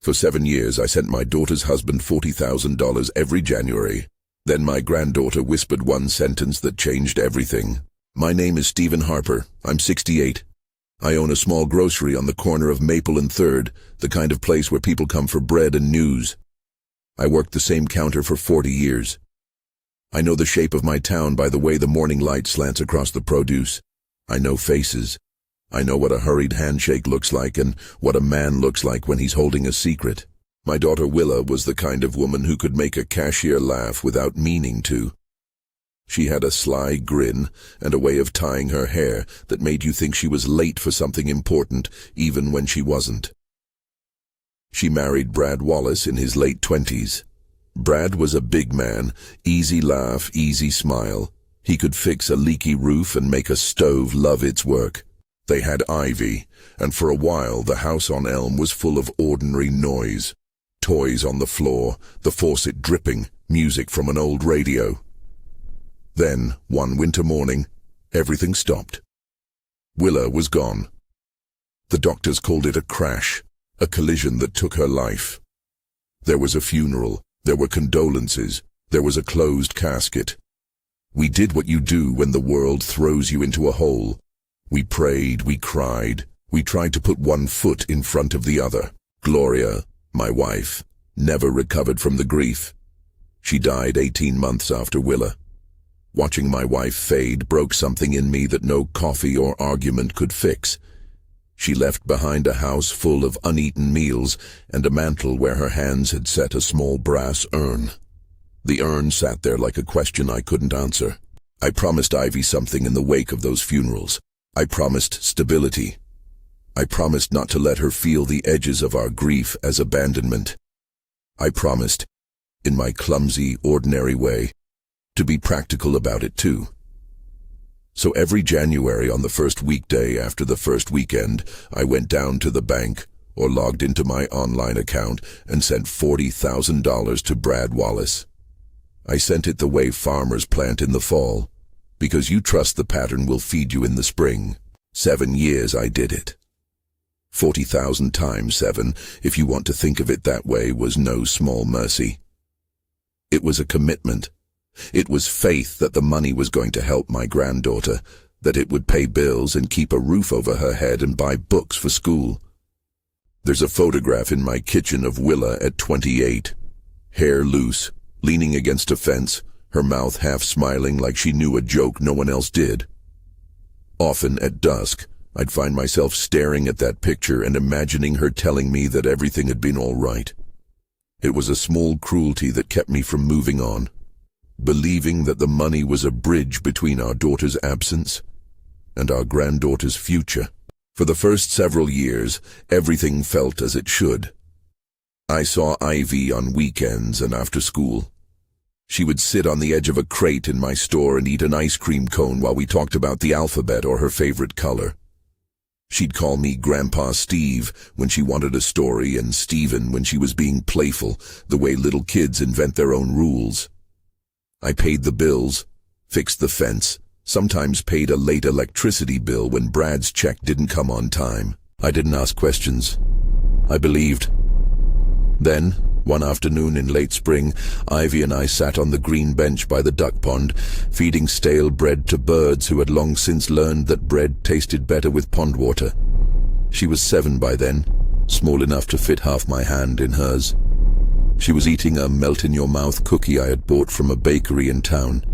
For 7 years, I sent my daughter's husband $40,000 every January. Then my granddaughter whispered one sentence that changed everything. My name is Stephen Harper. I'm 68. I own a small grocery on the corner of Maple and 3rd, the kind of place where people come for bread and news. I worked the same counter for 40 years. I know the shape of my town by the way the morning light slants across the produce. I know faces. I know what a hurried handshake looks like and what a man looks like when he's holding a secret. My daughter Willa was the kind of woman who could make a cashier laugh without meaning to. She had a sly grin and a way of tying her hair that made you think she was late for something important, even when she wasn't. She married Brad Wallace in his late 20s. Brad was a big man, easy laugh, easy smile. He could fix a leaky roof and make a stove love its work. They had Ivy, and for a while the house on Elm was full of ordinary noise. Toys on the floor, the faucet dripping, music from an old radio. Then, one winter morning, everything stopped. Willa was gone. The doctors called it a crash, a collision that took her life. There was a funeral, there were condolences, there was a closed casket. We did what you do when the world throws you into a hole. We prayed, we cried, we tried to put one foot in front of the other. Gloria, my wife, never recovered from the grief. She died 18 months after Willa. Watching my wife fade broke something in me that no coffee or argument could fix. She left behind a house full of uneaten meals and a mantel where her hands had set a small brass urn. The urn sat there like a question I couldn't answer. I promised Ivy something in the wake of those funerals. I promised stability. I promised not to let her feel the edges of our grief as abandonment. I promised, in my clumsy, ordinary way, to be practical about it too. So every January on the first weekday after the first weekend, I went down to the bank or logged into my online account and sent $40,000 to Brad Wallace. I sent it the way farmers plant in the fall, because you trust the pattern will feed you in the spring. 7 years I did it. 40,000 times 7, if you want to think of it that way, was no small mercy. It was a commitment. It was faith that the money was going to help my granddaughter, that it would pay bills and keep a roof over her head and buy books for school. There's a photograph in my kitchen of Willa at 28, hair loose, leaning against a fence, her mouth half smiling like she knew a joke no one else did. Often at dusk, I'd find myself staring at that picture and imagining her telling me that everything had been all right. It was a small cruelty that kept me from moving on, believing that the money was a bridge between our daughter's absence and our granddaughter's future. For the first several years, everything felt as it should. I saw Ivy on weekends and after school. She would sit on the edge of a crate in my store and eat an ice cream cone while we talked about the alphabet or her favorite color. She'd call me Grandpa Steve when she wanted a story and Steven when she was being playful, the way little kids invent their own rules. I paid the bills, fixed the fence, sometimes paid a late electricity bill when Brad's check didn't come on time. I didn't ask questions. I believed. Then, one afternoon in late spring, Ivy and I sat on the green bench by the duck pond, feeding stale bread to birds who had long since learned that bread tasted better with pond water. She was 7 by then, small enough to fit half my hand in hers. She was eating a melt-in-your-mouth cookie I had bought from a bakery in town.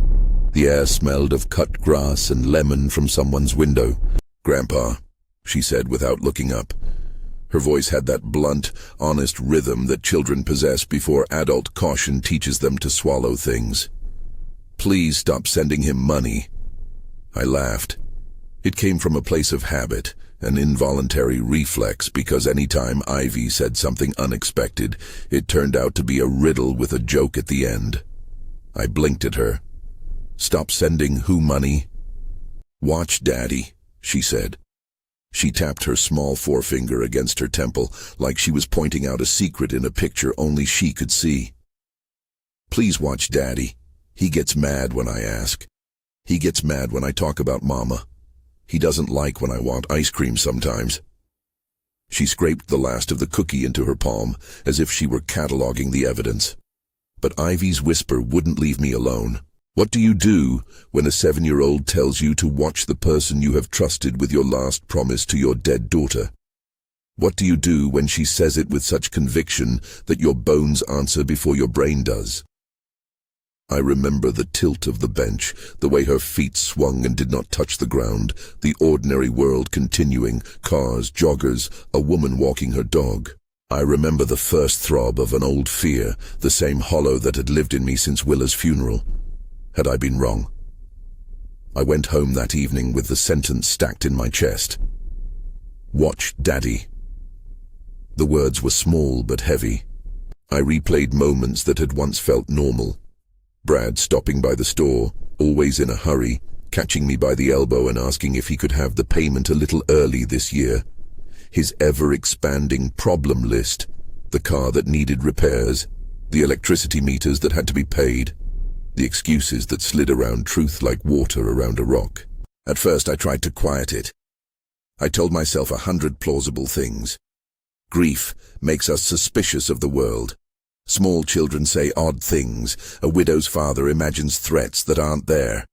The air smelled of cut grass and lemon from someone's window. "Grandpa," she said without looking up. Her voice had that blunt, honest rhythm that children possess before adult caution teaches them to swallow things. "Please stop sending him money." I laughed. It came from a place of habit, an involuntary reflex, because any time Ivy said something unexpected, it turned out to be a riddle with a joke at the end. I blinked at her. "Stop sending who money?" "Watch Daddy," she said. She tapped her small forefinger against her temple, like she was pointing out a secret in a picture only she could see. "Please watch Daddy. He gets mad when I ask. He gets mad when I talk about Mama. He doesn't like when I want ice cream sometimes." She scraped the last of the cookie into her palm, as if she were cataloging the evidence. But Ivy's whisper wouldn't leave me alone. What do you do when a 7-year-old tells you to watch the person you have trusted with your last promise to your dead daughter? What do you do when she says it with such conviction that your bones answer before your brain does? I remember the tilt of the bench, the way her feet swung and did not touch the ground, the ordinary world continuing, cars, joggers, a woman walking her dog. I remember the first throb of an old fear, the same hollow that had lived in me since Willa's funeral. Had I been wrong? I went home that evening with the sentence stacked in my chest. Watch, Daddy. The words were small but heavy. I replayed moments that had once felt normal. Brad stopping by the store, always in a hurry, catching me by the elbow and asking if he could have the payment a little early this year. His ever-expanding problem list, the car that needed repairs, the electricity meters that had to be paid, the excuses that slid around truth like water around a rock. At first I tried to quiet it. I told myself 100 plausible things. Grief makes us suspicious of the world. Small children say odd things. A widow's father imagines threats that aren't there.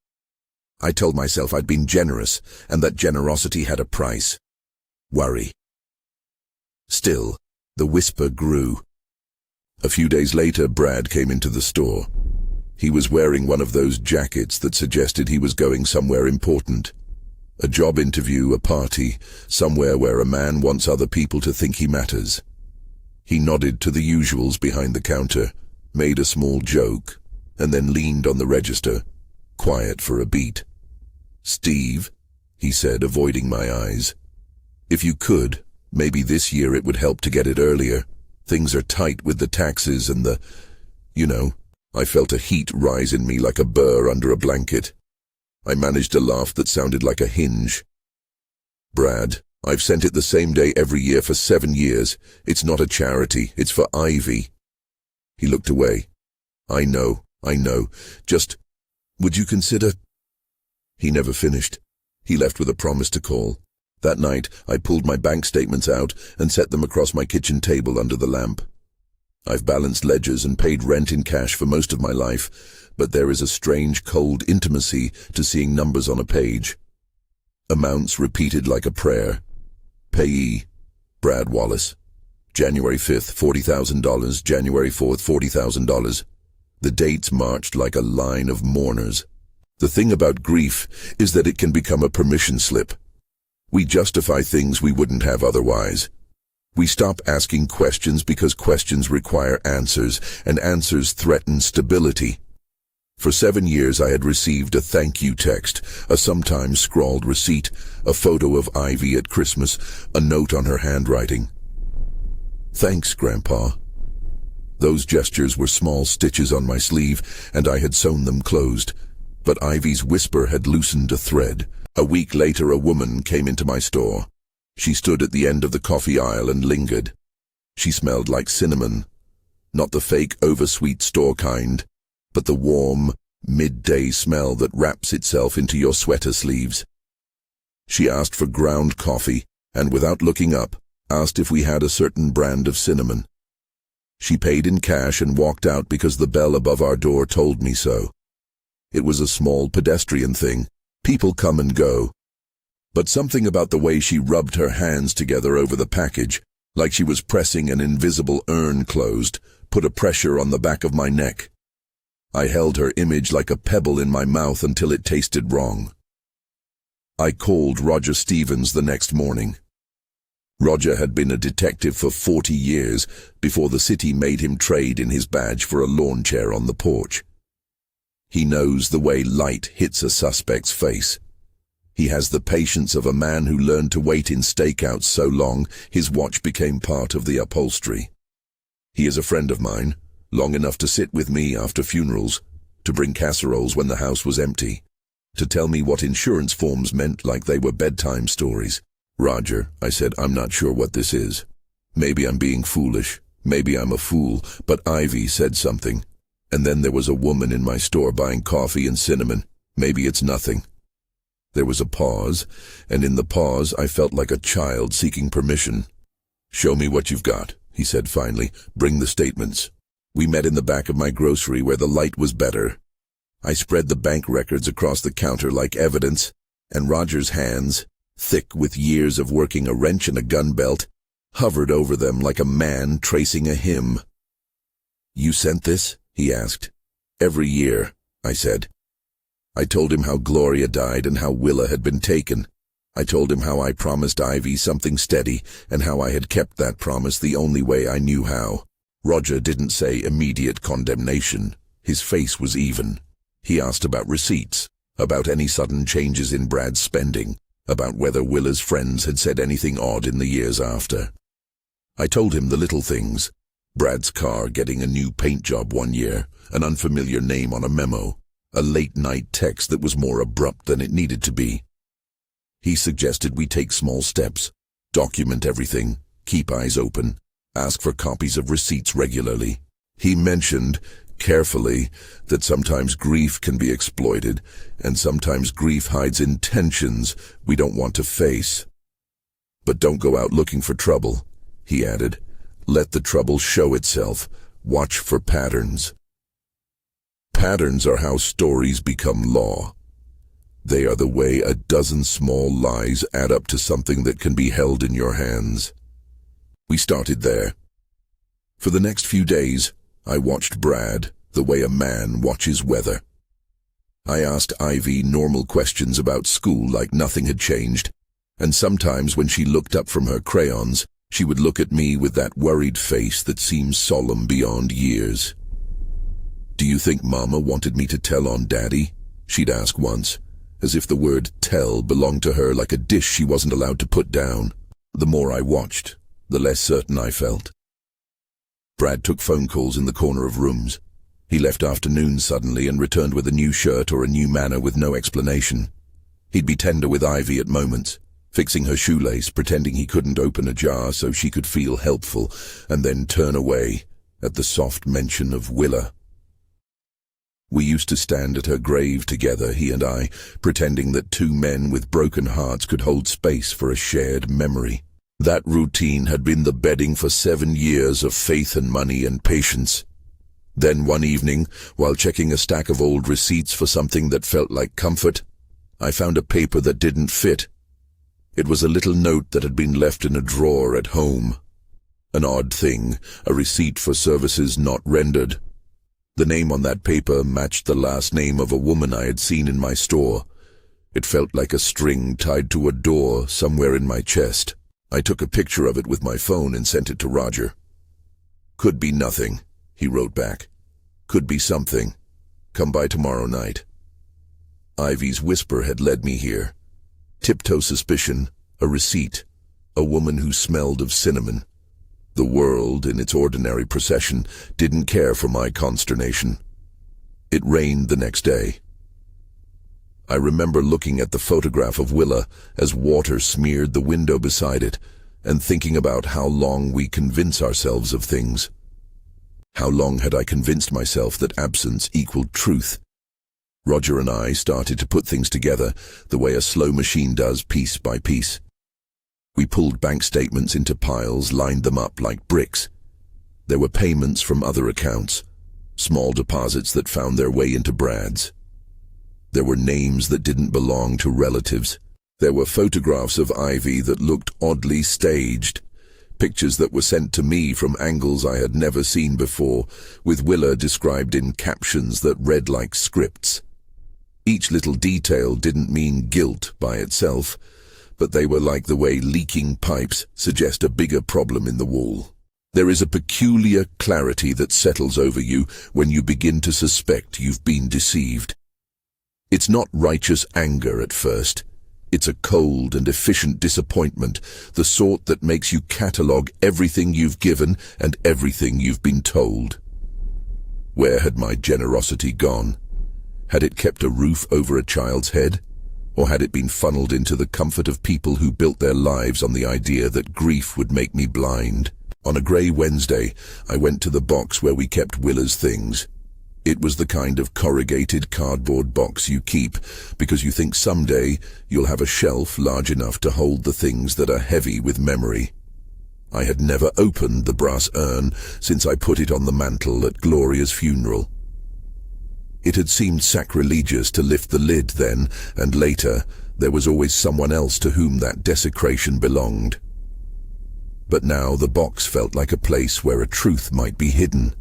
I told myself I'd been generous and that generosity had a price. Worry. Still, the whisper grew. A few days later, Brad came into the store. He was wearing one of those jackets that suggested he was going somewhere important. A job interview, a party, somewhere where a man wants other people to think he matters. He nodded to the usuals behind the counter, made a small joke, and then leaned on the register, quiet for a beat. "Steve," he said, avoiding my eyes. "If you could, maybe this year it would help to get it earlier. Things are tight with the taxes and the... You know." I felt a heat rise in me like a burr under a blanket. I managed a laugh that sounded like a hinge. "Brad, I've sent it the same day every year for 7 years. It's not a charity, it's for Ivy." He looked away. I know. Just, would you consider..." He never finished. He left with a promise to call. That night, I pulled my bank statements out and set them across my kitchen table under the lamp. I've balanced ledgers and paid rent in cash for most of my life, but there is a strange, cold intimacy to seeing numbers on a page. Amounts repeated like a prayer. Payee, Brad Wallace. January 5th, $40,000. January 4th, $40,000. The dates marched like a line of mourners. The thing about grief is that it can become a permission slip. We justify things we wouldn't have otherwise. We stop asking questions because questions require answers, and answers threaten stability. For 7 years I had received a thank you text, a sometimes scrawled receipt, a photo of Ivy at Christmas, a note on her handwriting. "Thanks, Grandpa." Those gestures were small stitches on my sleeve, and I had sewn them closed. But Ivy's whisper had loosened a thread. A week later, a woman came into my store. She stood at the end of the coffee aisle and lingered. She smelled like cinnamon. Not the fake oversweet store kind, but the warm, midday smell that wraps itself into your sweater sleeves. She asked for ground coffee, and without looking up, asked if we had a certain brand of cinnamon. She paid in cash and walked out because the bell above our door told me so. It was a small pedestrian thing. People come and go. But something about the way she rubbed her hands together over the package, like she was pressing an invisible urn closed, put a pressure on the back of my neck. I held her image like a pebble in my mouth until it tasted wrong. I called Roger Stevens the next morning. Roger had been a detective for 40 years before the city made him trade in his badge for a lawn chair on the porch. He knows the way light hits a suspect's face. He has the patience of a man who learned to wait in stakeouts so long his watch became part of the upholstery. He is a friend of mine, long enough to sit with me after funerals, to bring casseroles when the house was empty, to tell me what insurance forms meant like they were bedtime stories. "Roger," I said, "I'm not sure what this is. Maybe I'm being foolish. Maybe I'm a fool, but Ivy said something. And then there was a woman in my store buying coffee and cinnamon. Maybe it's nothing." There was a pause, and in the pause I felt like a child seeking permission. "Show me what you've got," he said finally. "Bring the statements." We met in the back of my grocery where the light was better. I spread the bank records across the counter like evidence, and Roger's hands, thick with years of working a wrench and a gun belt, hovered over them like a man tracing a hymn. "You sent this?" he asked. "Every year," I said. I told him how Gloria died and how Willa had been taken. I told him how I promised Ivy something steady and how I had kept that promise the only way I knew how. Roger didn't say immediate condemnation. His face was even. He asked about receipts, about any sudden changes in Brad's spending, about whether Willa's friends had said anything odd in the years after. I told him the little things. Brad's car getting a new paint job one year, an unfamiliar name on a memo, a late-night text that was more abrupt than it needed to be. He suggested we take small steps, document everything, keep eyes open, ask for copies of receipts regularly. He mentioned, carefully, that sometimes grief can be exploited, and sometimes grief hides intentions we don't want to face. "But don't go out looking for trouble," he added. "Let the trouble show itself. Watch for patterns." Patterns are how stories become law. They are the way a dozen small lies add up to something that can be held in your hands. We started there. For the next few days, I watched Brad the way a man watches weather. I asked Ivy normal questions about school like nothing had changed, and sometimes when she looked up from her crayons, she would look at me with that worried face that seems solemn beyond years. "Do you think Mama wanted me to tell on Daddy?" she'd ask once, as if the word tell belonged to her like a dish she wasn't allowed to put down. The more I watched, the less certain I felt. Brad took phone calls in the corner of rooms. He left afternoons suddenly and returned with a new shirt or a new manner with no explanation. He'd be tender with Ivy at moments, fixing her shoelace, pretending he couldn't open a jar so she could feel helpful, and then turn away at the soft mention of Willa. We used to stand at her grave together, he and I, pretending that two men with broken hearts could hold space for a shared memory. That routine had been the bedding for 7 years of faith and money and patience. Then one evening, while checking a stack of old receipts for something that felt like comfort, I found a paper that didn't fit. It was a little note that had been left in a drawer at home. An odd thing, a receipt for services not rendered. The name on that paper matched the last name of a woman I had seen in my store. It felt like a string tied to a door somewhere in my chest. I took a picture of it with my phone and sent it to Roger. "Could be nothing," he wrote back. "Could be something. Come by tomorrow night." Ivy's whisper had led me here. Tiptoe suspicion, a receipt, a woman who smelled of cinnamon. The world, in its ordinary procession, didn't care for my consternation. It rained the next day. I remember looking at the photograph of Willa as water smeared the window beside it, and thinking about how long we convince ourselves of things. How long had I convinced myself that absence equaled truth? Roger and I started to put things together the way a slow machine does, piece by piece. We pulled bank statements into piles, lined them up like bricks. There were payments from other accounts, small deposits that found their way into Brad's. There were names that didn't belong to relatives. There were photographs of Ivy that looked oddly staged, pictures that were sent to me from angles I had never seen before, with Willa described in captions that read like scripts. Each little detail didn't mean guilt by itself, but they were like the way leaking pipes suggest a bigger problem in the wall. There is a peculiar clarity that settles over you when you begin to suspect you've been deceived. It's not righteous anger at first. It's a cold and efficient disappointment, the sort that makes you catalogue everything you've given and everything you've been told. Where had my generosity gone? Had it kept a roof over a child's head? Or had it been funneled into the comfort of people who built their lives on the idea that grief would make me blind? On a grey Wednesday, I went to the box where we kept Willa's things. It was the kind of corrugated cardboard box you keep because you think someday you'll have a shelf large enough to hold the things that are heavy with memory. I had never opened the brass urn since I put it on the mantel at Gloria's funeral. It had seemed sacrilegious to lift the lid then, and later there was always someone else to whom that desecration belonged. But now the box felt like a place where a truth might be hidden.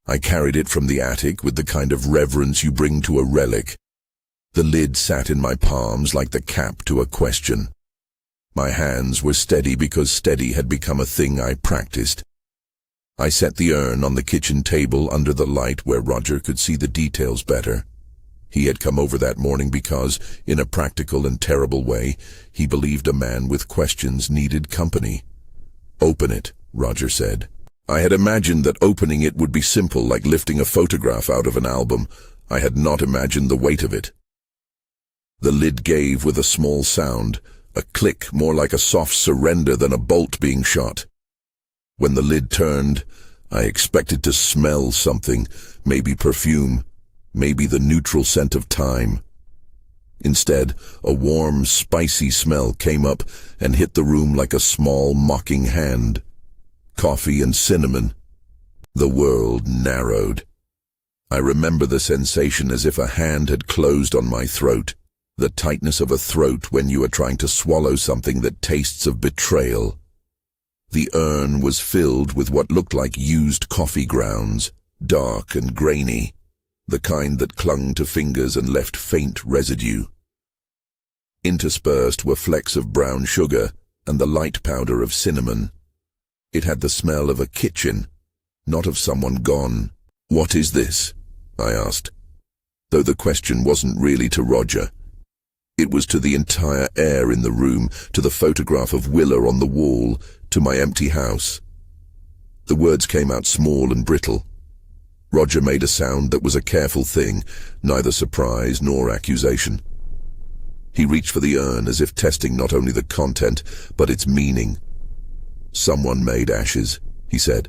I carried it from the attic with the kind of reverence you bring to a relic. The lid sat in my palms like the cap to a question. My hands were steady because steady had become a thing I practiced. I set the urn on the kitchen table under the light where Roger could see the details better. He had come over that morning because, in a practical and terrible way, he believed a man with questions needed company. "Open it," Roger said. I had imagined that opening it would be simple, like lifting a photograph out of an album. I had not imagined the weight of it. The lid gave with a small sound, a click more like a soft surrender than a bolt being shot. When the lid turned, I expected to smell something, maybe perfume, maybe the neutral scent of time. Instead, a warm, spicy smell came up and hit the room like a small, mocking hand. Coffee and cinnamon. The world narrowed. I remember the sensation as if a hand had closed on my throat, the tightness of a throat when you are trying to swallow something that tastes of betrayal. The urn was filled with what looked like used coffee grounds, dark and grainy, the kind that clung to fingers and left faint residue. Interspersed were flecks of brown sugar and the light powder of cinnamon. It had the smell of a kitchen, not of someone gone. "What is this?" I asked, though the question wasn't really to Roger. It was to the entire air in the room, to the photograph of Willa on the wall, to my empty house. The words came out small and brittle. Roger made a sound that was a careful thing, neither surprise nor accusation. He reached for the urn as if testing not only the content, but its meaning. "Someone made ashes," he said.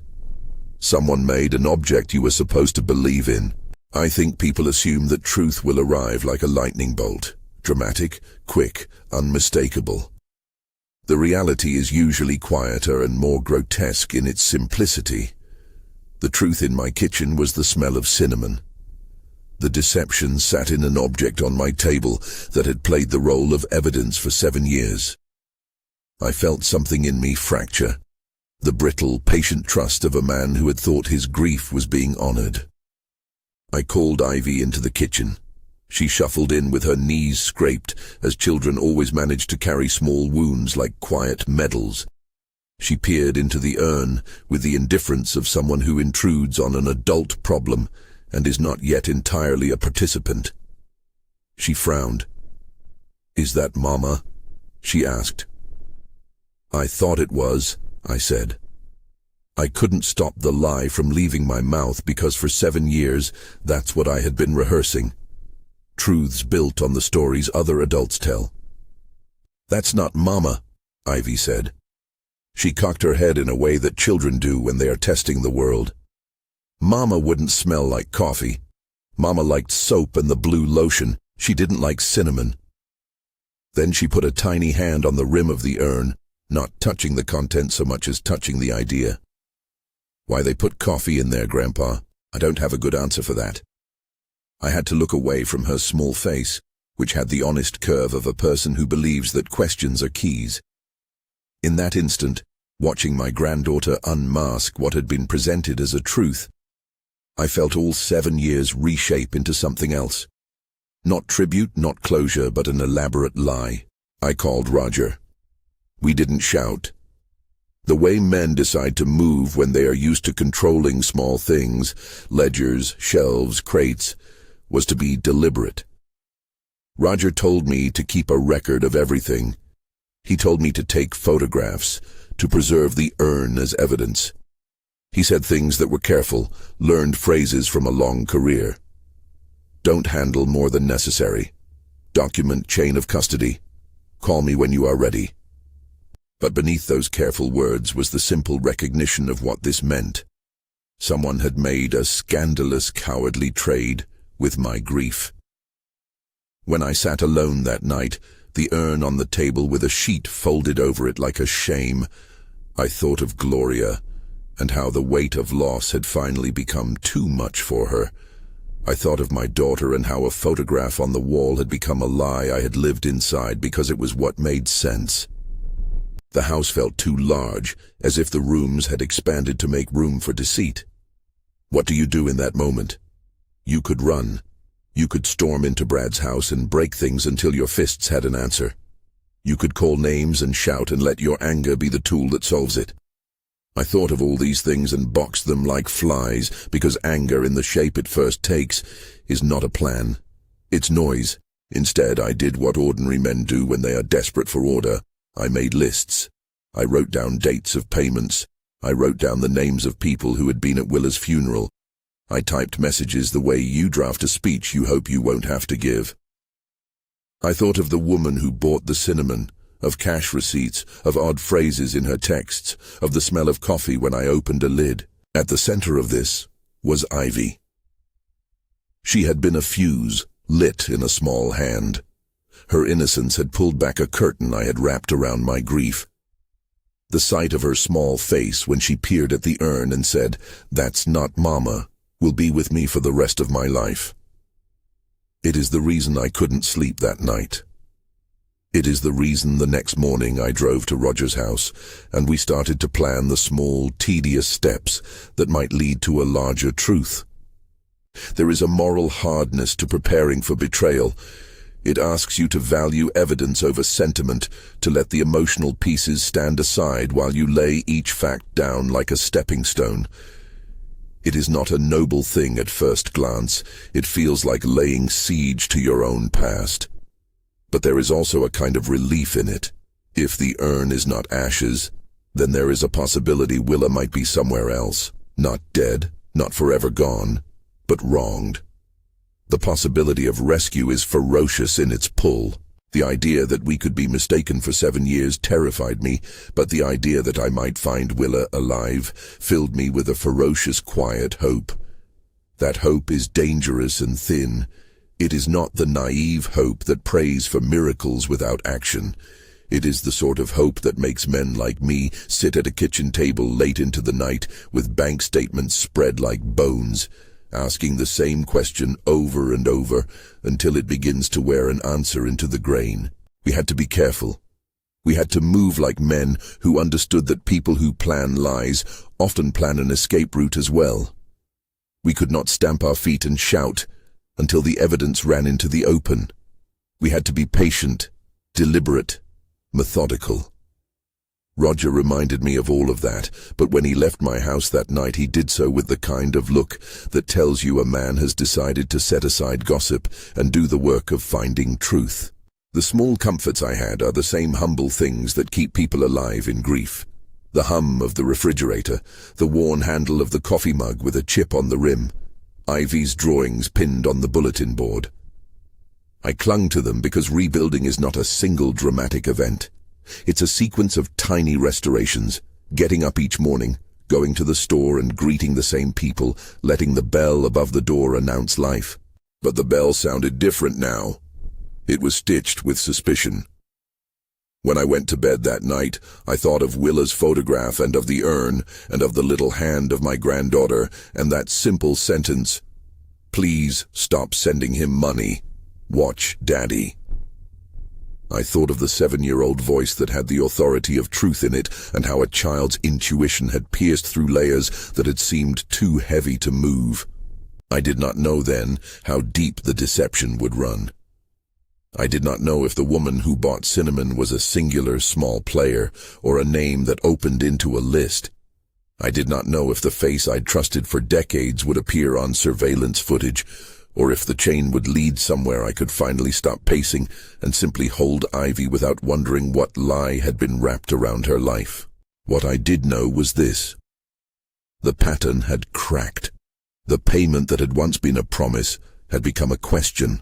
"Someone made an object you were supposed to believe in. I think people assume that truth will arrive like a lightning bolt, dramatic, quick, unmistakable. The reality is usually quieter and more grotesque in its simplicity. The truth in my kitchen was the smell of cinnamon. The deception sat in an object on my table that had played the role of evidence for 7 years. I felt something in me fracture, the brittle, patient trust of a man who had thought his grief was being honored. I called Ivy into the kitchen. She shuffled in with her knees scraped, as children always manage to carry small wounds like quiet medals. She peered into the urn with the indifference of someone who intrudes on an adult problem and is not yet entirely a participant. She frowned. "Is that Mama?" she asked. "I thought it was," I said. I couldn't stop the lie from leaving my mouth because for 7 years that's what I had been rehearsing. Truths built on the stories other adults tell. "That's not Mama," Ivy said. She cocked her head in a way that children do when they are testing the world. "Mama wouldn't smell like coffee. Mama liked soap and the blue lotion. She didn't like cinnamon." Then she put a tiny hand on the rim of the urn, not touching the content so much as touching the idea. "Why they put coffee in there, Grandpa? I don't have a good answer for that." I had to look away from her small face, which had the honest curve of a person who believes that questions are keys. In that instant, watching my granddaughter unmask what had been presented as a truth, I felt all 7 years reshape into something else. Not tribute, not closure, but an elaborate lie. I called Roger. We didn't shout. The way men decide to move when they are used to controlling small things, ledgers, shelves, crates, was to be deliberate. Roger told me to keep a record of everything. He told me to take photographs, to preserve the urn as evidence. He said things that were careful, learned phrases from a long career. Don't handle more than necessary. Document chain of custody. Call me when you are ready. But beneath those careful words was the simple recognition of what this meant. Someone had made a scandalous, cowardly trade with my grief. When I sat alone that night, the urn on the table with a sheet folded over it like a shame, I thought of Gloria, and how the weight of loss had finally become too much for her. I thought of my daughter and how a photograph on the wall had become a lie I had lived inside because it was what made sense. The house felt too large, as if the rooms had expanded to make room for deceit. What do you do in that moment? You could run. You could storm into Brad's house and break things until your fists had an answer. You could call names and shout and let your anger be the tool that solves it. I thought of all these things and boxed them like flies, because anger, in the shape it first takes, is not a plan. It's noise. Instead, I did what ordinary men do when they are desperate for order. I made lists. I wrote down dates of payments. I wrote down the names of people who had been at Willa's funeral. I typed messages the way you draft a speech you hope you won't have to give. I thought of the woman who bought the cinnamon, of cash receipts, of odd phrases in her texts, of the smell of coffee when I opened a lid. At the center of this was Ivy. She had been a fuse, lit in a small hand. Her innocence had pulled back a curtain I had wrapped around my grief. The sight of her small face when she peered at the urn and said, "That's not Mama," will be with me for the rest of my life. It is the reason I couldn't sleep that night. It is the reason the next morning I drove to Roger's house, and we started to plan the small, tedious steps that might lead to a larger truth. There is a moral hardness to preparing for betrayal. It asks you to value evidence over sentiment, to let the emotional pieces stand aside while you lay each fact down like a stepping stone. It is not a noble thing at first glance. It feels like laying siege to your own past. But there is also a kind of relief in it. If the urn is not ashes, then there is a possibility Willa might be somewhere else. Not dead, not forever gone, but wronged. The possibility of rescue is ferocious in its pull. The idea that we could be mistaken for 7 years terrified me, but the idea that I might find Willa alive filled me with a ferocious, quiet hope. That hope is dangerous and thin. It is not the naive hope that prays for miracles without action. It is the sort of hope that makes men like me sit at a kitchen table late into the night with bank statements spread like bones, asking the same question over and over until it begins to wear an answer into the grain. We had to be careful. We had to move like men who understood that people who plan lies often plan an escape route as well. We could not stamp our feet and shout until the evidence ran into the open. We had to be patient, deliberate, methodical. Roger reminded me of all of that, but when he left my house that night he did so with the kind of look that tells you a man has decided to set aside gossip and do the work of finding truth. The small comforts I had are the same humble things that keep people alive in grief. The hum of the refrigerator, the worn handle of the coffee mug with a chip on the rim, Ivy's drawings pinned on the bulletin board. I clung to them because rebuilding is not a single dramatic event. It's a sequence of tiny restorations, getting up each morning, going to the store and greeting the same people, letting the bell above the door announce life. But the bell sounded different now. It was stitched with suspicion. When I went to bed that night, I thought of Willa's photograph and of the urn and of the little hand of my granddaughter and that simple sentence, "Please stop sending him money. Watch Daddy." I thought of the 7-year-old voice that had the authority of truth in it and how a child's intuition had pierced through layers that had seemed too heavy to move. I did not know then how deep the deception would run. I did not know if the woman who bought cinnamon was a singular small player or a name that opened into a list. I did not know if the face I'd trusted for decades would appear on surveillance footage, or if the chain would lead somewhere I could finally stop pacing and simply hold Ivy without wondering what lie had been wrapped around her life. What I did know was this. The pattern had cracked. The payment that had once been a promise had become a question.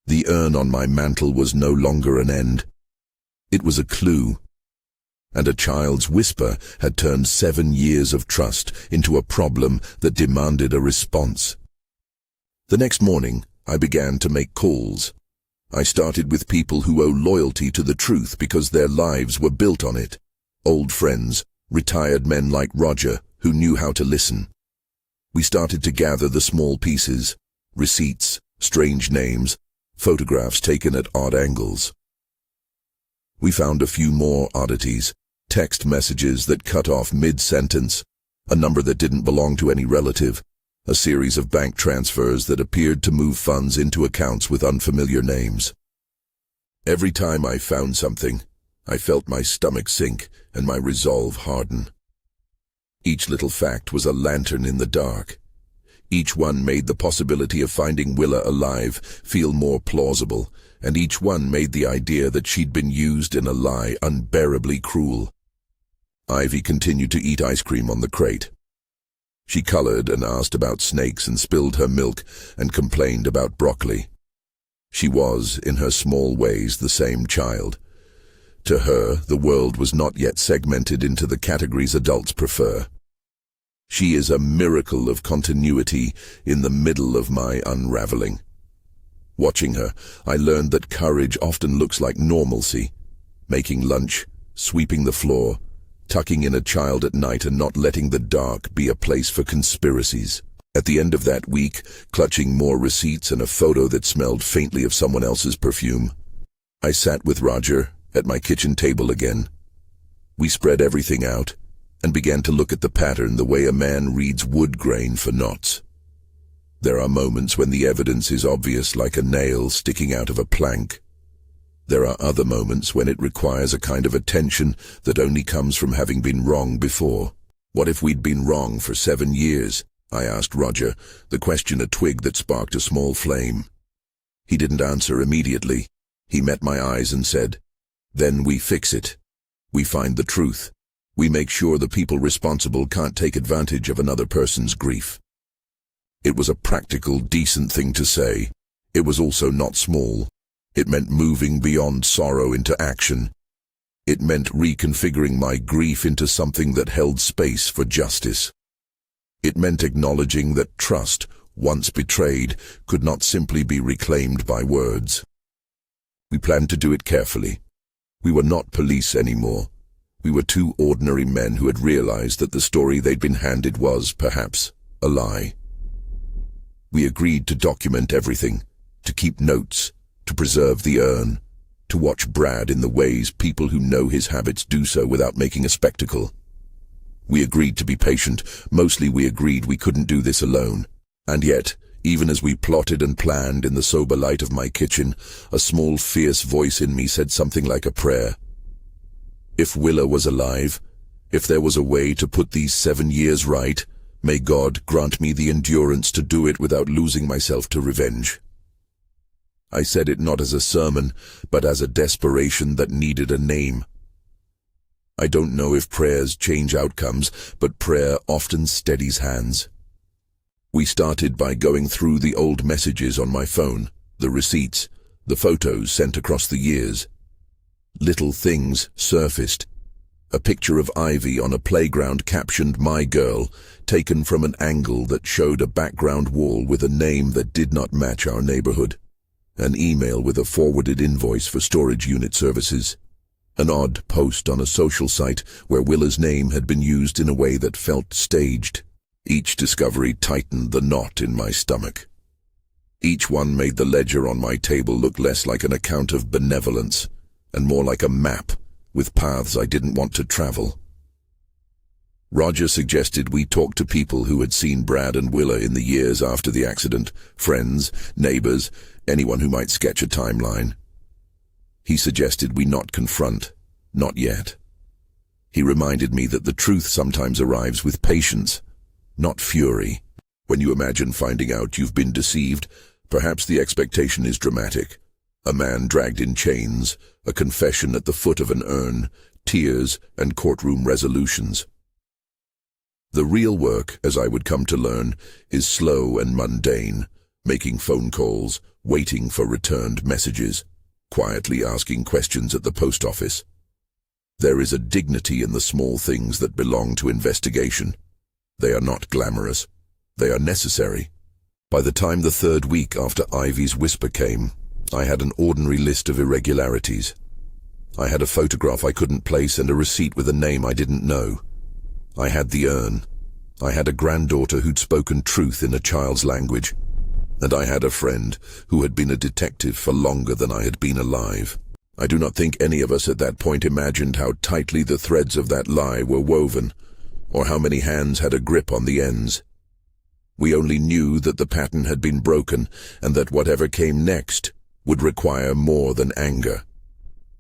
The urn on my mantel was no longer an end. It was a clue. And a child's whisper had turned 7 years of trust into a problem that demanded a response. The next morning, I began to make calls. I started with people who owe loyalty to the truth because their lives were built on it. Old friends, Retired men like Roger, who knew how to listen. We started to gather the small pieces, receipts, strange names, photographs taken at odd angles. We found a few more oddities, text messages that cut off mid-sentence, a number that didn't belong to any relative, a series of bank transfers that appeared to move funds into accounts with unfamiliar names. Every time I found something, I felt my stomach sink and my resolve harden. Each little fact was a lantern in the dark. Each one made the possibility of finding Willa alive feel more plausible, and each one made the idea that she'd been used in a lie unbearably cruel. Ivy continued to eat ice cream on the crate. She colored and asked about snakes and spilled her milk and complained about broccoli. She was, in her small ways, the same child. To her, the world was not yet segmented into the categories adults prefer. She is a miracle of continuity in the middle of my unraveling. Watching her, I learned that courage often looks like normalcy. Making lunch, sweeping the floor, tucking in a child at night and not letting the dark be a place for conspiracies. At the end of that week, clutching more receipts and a photo that smelled faintly of someone else's perfume, I sat with Roger at my kitchen table again. We spread everything out and began to look at the pattern the way a man reads wood grain for knots. There are moments when the evidence is obvious, like a nail sticking out of a plank. There are other moments when it requires a kind of attention that only comes from having been wrong before. What if we'd been wrong for 7 years? I asked Roger, the question a twig that sparked a small flame. He didn't answer immediately. He met my eyes and said, "Then we fix it. We find the truth. We make sure the people responsible can't take advantage of another person's grief." It was a practical, decent thing to say. It was also not small. It meant moving beyond sorrow into action. It meant reconfiguring my grief into something that held space for justice. It meant acknowledging that trust, once betrayed, could not simply be reclaimed by words. We planned to do it carefully. We were not police anymore. We were two ordinary men who had realized that the story they'd been handed was, perhaps, a lie. We agreed to document everything, to keep notes, to preserve the urn, to watch Brad in the ways people who know his habits do so without making a spectacle. We agreed to be patient. Mostly we agreed we couldn't do this alone. And yet, even as we plotted and planned in the sober light of my kitchen, a small fierce voice in me said something like a prayer. If Willa was alive, if there was a way to put these 7 years right, may God grant me the endurance to do it without losing myself to revenge. I said it not as a sermon, but as a desperation that needed a name. I don't know if prayers change outcomes, but prayer often steadies hands. We started by going through the old messages on my phone, the receipts, the photos sent across the years. Little things surfaced. A picture of Ivy on a playground captioned "My Girl," taken from an angle that showed a background wall with a name that did not match our neighborhood. An email with a forwarded invoice for storage unit services. An odd post on a social site where Willa's name had been used in a way that felt staged. Each discovery tightened the knot in my stomach. Each one made the ledger on my table look less like an account of benevolence and more like a map with paths I didn't want to travel. Roger suggested we talk to people who had seen Brad and Willa in the years after the accident, friends, neighbors, anyone who might sketch a timeline. He suggested we not confront, not yet. He reminded me that the truth sometimes arrives with patience, not fury. When you imagine finding out you've been deceived, perhaps the expectation is dramatic. A man dragged in chains, a confession at the foot of an urn, tears and courtroom resolutions. The real work, as I would come to learn, is slow and mundane, making phone calls, waiting for returned messages, quietly asking questions at the post office. There is a dignity in the small things that belong to investigation. They are not glamorous. They are necessary. By the time the 3rd week after Ivy's whisper came, I had an ordinary list of irregularities. I had a photograph I couldn't place and a receipt with a name I didn't know. I had the urn. I had a granddaughter who'd spoken truth in a child's language. And I had a friend who had been a detective for longer than I had been alive. I do not think any of us at that point imagined how tightly the threads of that lie were woven, or how many hands had a grip on the ends. We only knew that the pattern had been broken, and that whatever came next would require more than anger.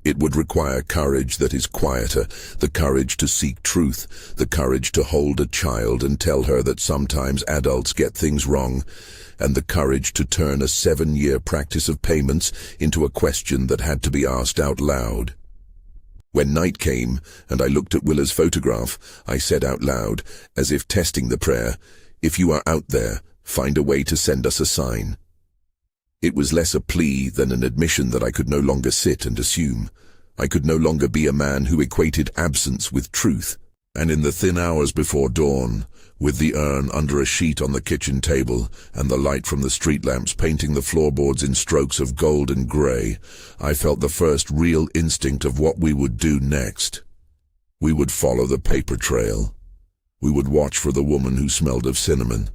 It would require courage that is quieter, the courage to seek truth, the courage to hold a child and tell her that sometimes adults get things wrong, and the courage to turn a 7-year practice of payments into a question that had to be asked out loud. When night came, and I looked at Willa's photograph, I said out loud, as if testing the prayer, "If you are out there, find a way to send us a sign." It was less a plea than an admission that I could no longer sit and assume. I could no longer be a man who equated absence with truth. And in the thin hours before dawn, with the urn under a sheet on the kitchen table and the light from the street lamps painting the floorboards in strokes of gold and grey, I felt the first real instinct of what we would do next. We would follow the paper trail. We would watch for the woman who smelled of cinnamon.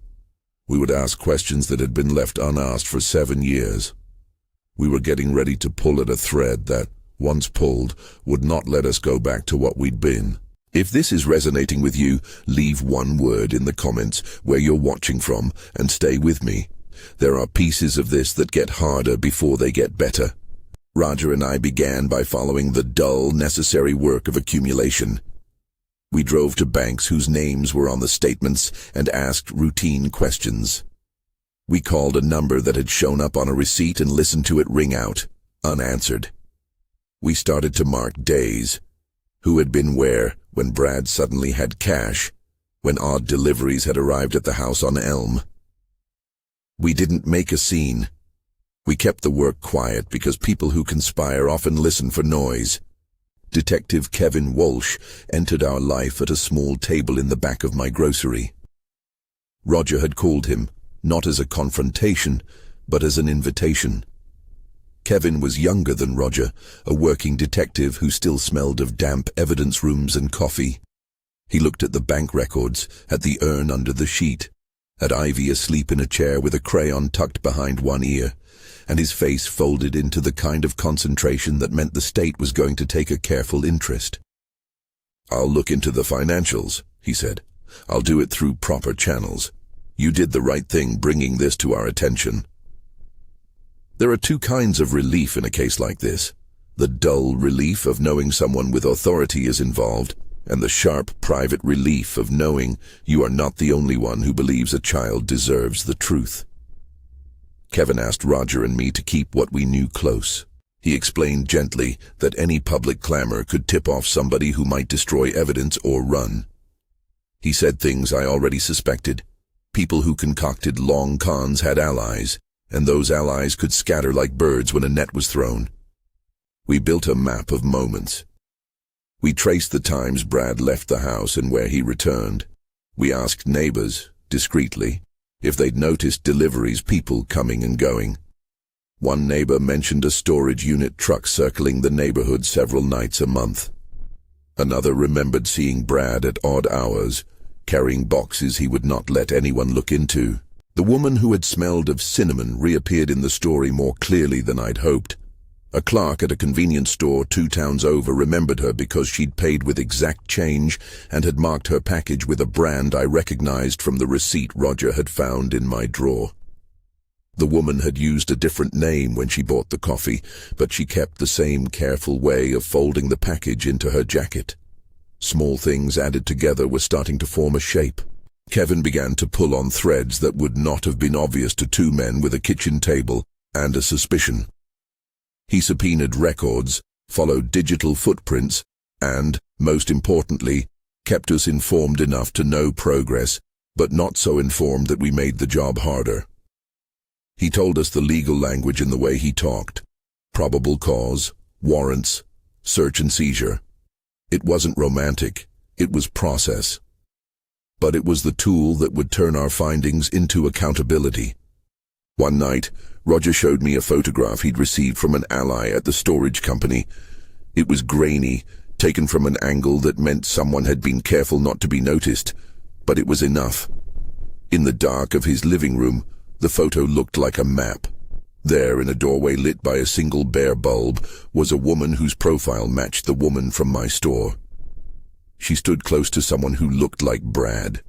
We would ask questions that had been left unasked for 7 years. We were getting ready to pull at a thread that, once pulled, would not let us go back to what we'd been. If this is resonating with you, leave one word in the comments where you're watching from and stay with me. There are pieces of this that get harder before they get better. Roger and I began by following the dull, necessary work of accumulation. We drove to banks whose names were on the statements and asked routine questions. We called a number that had shown up on a receipt and listened to it ring out, unanswered. We started to mark days. Who had been where, when Brad suddenly had cash, when odd deliveries had arrived at the house on Elm. We didn't make a scene. We kept the work quiet because people who conspire often listen for noise. Detective Kevin Walsh entered our life at a small table in the back of my grocery. Roger had called him, not as a confrontation, but as an invitation. Kevin was younger than Roger, a working detective who still smelled of damp evidence rooms and coffee. He looked at the bank records, at the urn under the sheet, at Ivy asleep in a chair with a crayon tucked behind one ear, and his face folded into the kind of concentration that meant the state was going to take a careful interest. "I'll look into the financials," he said. "I'll do it through proper channels. You did the right thing bringing this to our attention." There are two kinds of relief in a case like this. The dull relief of knowing someone with authority is involved, and the sharp private relief of knowing you are not the only one who believes a child deserves the truth. Kevin asked Roger and me to keep what we knew close. He explained gently that any public clamor could tip off somebody who might destroy evidence or run. He said things I already suspected. People who concocted long cons had allies, and those allies could scatter like birds when a net was thrown. We built a map of moments. We traced the times Brad left the house and where he returned. We asked neighbors, discreetly, if they'd noticed deliveries, people coming and going. One neighbor mentioned a storage unit truck circling the neighborhood several nights a month. Another remembered seeing Brad at odd hours, carrying boxes he would not let anyone look into. The woman who had smelled of cinnamon reappeared in the story more clearly than I'd hoped. A clerk at a convenience store 2 towns over remembered her because she'd paid with exact change and had marked her package with a brand I recognized from the receipt Roger had found in my drawer. The woman had used a different name when she bought the coffee, but she kept the same careful way of folding the package into her jacket. Small things added together were starting to form a shape. Kevin began to pull on threads that would not have been obvious to 2 men with a kitchen table and a suspicion. He subpoenaed records, followed digital footprints, and, most importantly, kept us informed enough to know progress, but not so informed that we made the job harder. He told us the legal language in the way he talked. Probable cause, warrants, search and seizure. It wasn't romantic, it was process. But it was the tool that would turn our findings into accountability. One night, Roger showed me a photograph he'd received from an ally at the storage company. It was grainy, taken from an angle that meant someone had been careful not to be noticed, but it was enough. In the dark of his living room, the photo looked like a map. There, in a doorway lit by a single bare bulb, was a woman whose profile matched the woman from my store. She stood close to someone who looked like Brad.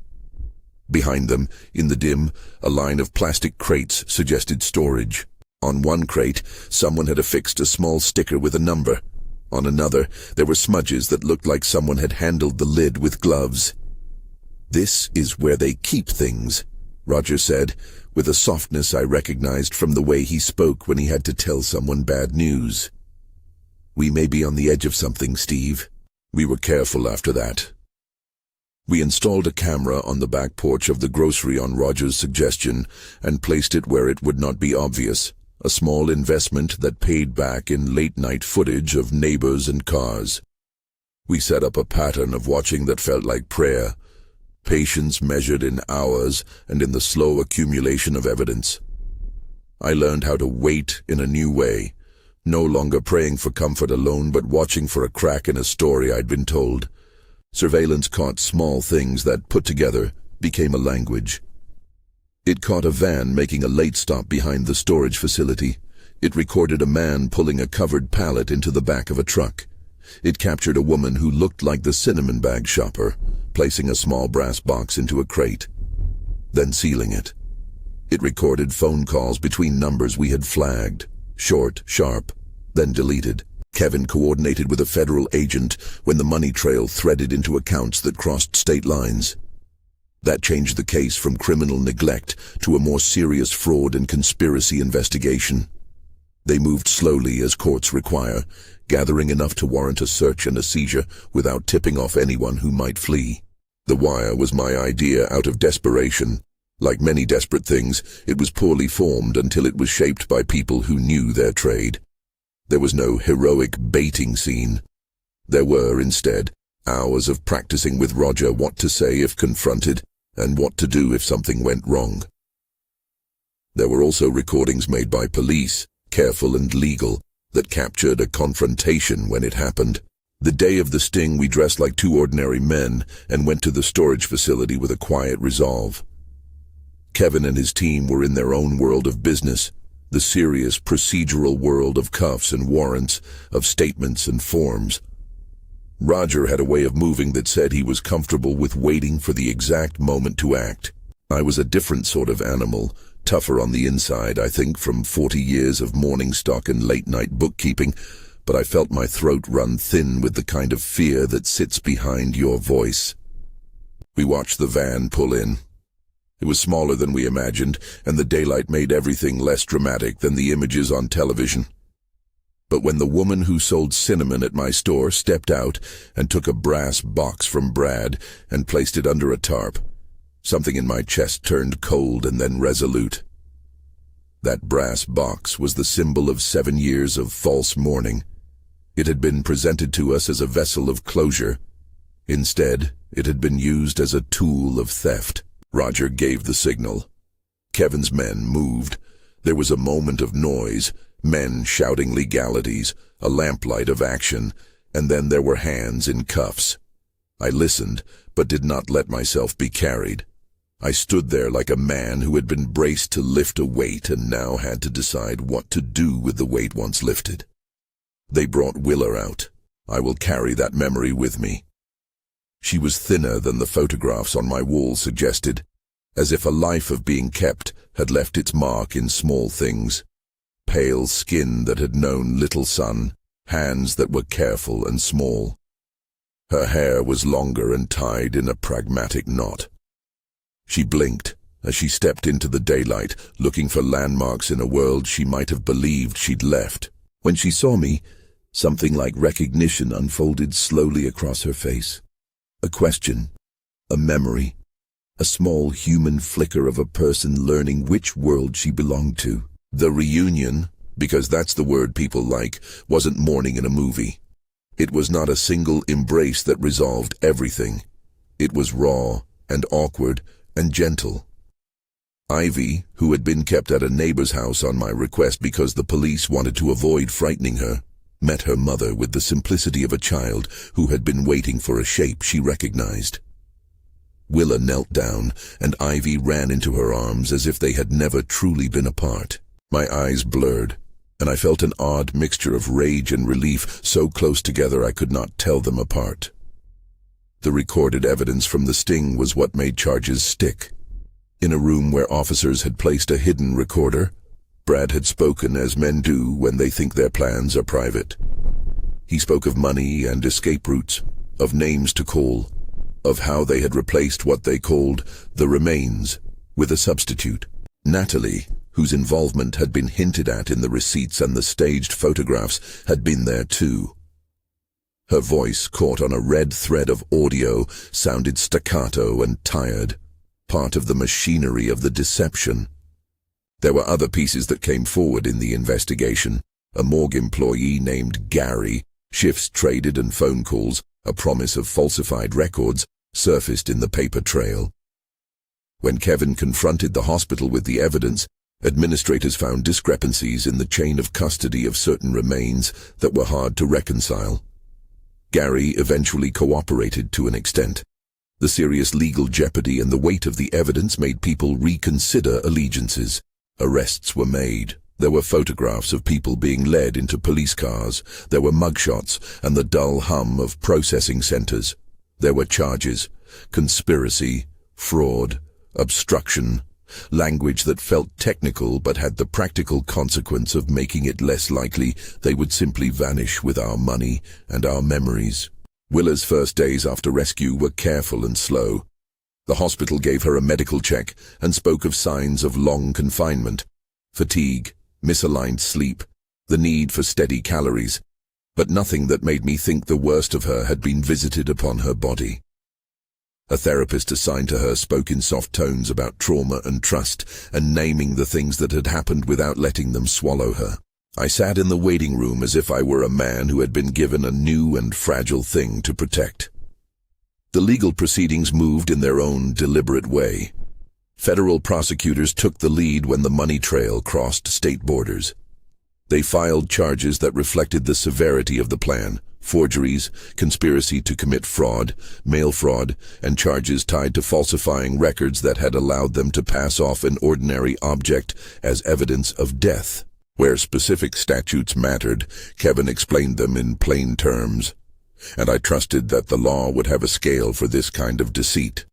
Behind them, in the dim, a line of plastic crates suggested storage. On one crate, someone had affixed a small sticker with a number. On another, there were smudges that looked like someone had handled the lid with gloves. "This is where they keep things," Roger said, with a softness I recognized from the way he spoke when he had to tell someone bad news. "We may be on the edge of something, Steve." We were careful after that. We installed a camera on the back porch of the grocery on Roger's suggestion and placed it where it would not be obvious, a small investment that paid back in late-night footage of neighbors and cars. We set up a pattern of watching that felt like prayer, patience measured in hours and in the slow accumulation of evidence. I learned how to wait in a new way, no longer praying for comfort alone but watching for a crack in a story I'd been told. Surveillance caught small things that, put together, became a language. It caught a van making a late stop behind the storage facility. It recorded a man pulling a covered pallet into the back of a truck. It captured a woman who looked like the cinnamon bag shopper, placing a small brass box into a crate, then sealing it. It recorded phone calls between numbers we had flagged, short, sharp, then deleted. Kevin coordinated with a federal agent when the money trail threaded into accounts that crossed state lines. That changed the case from criminal neglect to a more serious fraud and conspiracy investigation. They moved slowly as courts require, gathering enough to warrant a search and a seizure without tipping off anyone who might flee. The wire was my idea out of desperation. Like many desperate things, it was poorly formed until it was shaped by people who knew their trade. There was no heroic baiting scene. There were, instead, hours of practicing with Roger what to say if confronted, and what to do if something went wrong. There were also recordings made by police, careful and legal, that captured a confrontation when it happened. The day of the sting, we dressed like two ordinary men and went to the storage facility with a quiet resolve. Kevin and his team were in their own world of business, the serious procedural world of cuffs and warrants, of statements and forms. Roger had a way of moving that said he was comfortable with waiting for the exact moment to act. I was a different sort of animal, tougher on the inside, I think, from 40 years of morning stock and late-night bookkeeping, but I felt my throat run thin with the kind of fear that sits behind your voice. We watched the van pull in. It was smaller than we imagined, and the daylight made everything less dramatic than the images on television. But when the woman who sold cinnamon at my store stepped out and took a brass box from Brad and placed it under a tarp, something in my chest turned cold and then resolute. That brass box was the symbol of 7 years of false mourning. It had been presented to us as a vessel of closure. Instead, it had been used as a tool of theft. Roger gave the signal. Kevin's men moved. There was a moment of noise, men shouting legalities, a lamplight of action, and then there were hands in cuffs. I listened, but did not let myself be carried. I stood there like a man who had been braced to lift a weight and now had to decide what to do with the weight once lifted. They brought Willa out. I will carry that memory with me. She was thinner than the photographs on my wall suggested, as if a life of being kept had left its mark in small things. Pale skin that had known little sun, hands that were careful and small. Her hair was longer and tied in a pragmatic knot. She blinked as she stepped into the daylight, looking for landmarks in a world she might have believed she'd left. When she saw me, something like recognition unfolded slowly across her face. A question, a memory, a small human flicker of a person learning which world she belonged to. The reunion, because that's the word people like, wasn't mourning in a movie. It was not a single embrace that resolved everything. It was raw and awkward and gentle. Ivy, who had been kept at a neighbor's house on my request because the police wanted to avoid frightening her, met her mother with the simplicity of a child who had been waiting for a shape she recognized. Willa knelt down, and Ivy ran into her arms as if they had never truly been apart. My eyes blurred, and I felt an odd mixture of rage and relief so close together I could not tell them apart. The recorded evidence from the sting was what made charges stick. In a room where officers had placed a hidden recorder, Brad had spoken as men do when they think their plans are private. He spoke of money and escape routes, of names to call, of how they had replaced what they called the remains with a substitute. Natalie, whose involvement had been hinted at in the receipts and the staged photographs, had been there too. Her voice, caught on a red thread of audio, sounded staccato and tired, part of the machinery of the deception. There were other pieces that came forward in the investigation. A morgue employee named Gary, shifts traded and phone calls, a promise of falsified records, surfaced in the paper trail. When Kevin confronted the hospital with the evidence, administrators found discrepancies in the chain of custody of certain remains that were hard to reconcile. Gary eventually cooperated to an extent. The serious legal jeopardy and the weight of the evidence made people reconsider allegiances. Arrests were made. There were photographs of people being led into police cars. There were mugshots and the dull hum of processing centers. There were charges: conspiracy, fraud, obstruction, language that felt technical but had the practical consequence of making it less likely they would simply vanish with our money and our memories. Willa's first days after rescue were careful and slow. The hospital gave her a medical check and spoke of signs of long confinement, fatigue, misaligned sleep, the need for steady calories, but nothing that made me think the worst of her had been visited upon her body. A therapist assigned to her spoke in soft tones about trauma and trust, and naming the things that had happened without letting them swallow her. I sat in the waiting room as if I were a man who had been given a new and fragile thing to protect. The legal proceedings moved in their own deliberate way. Federal prosecutors took the lead when the money trail crossed state borders. They filed charges that reflected the severity of the plan: forgeries, conspiracy to commit fraud, mail fraud, and charges tied to falsifying records that had allowed them to pass off an ordinary object as evidence of death. Where specific statutes mattered, Kevin explained them in plain terms, and I trusted that the law would have a scale for this kind of deceit.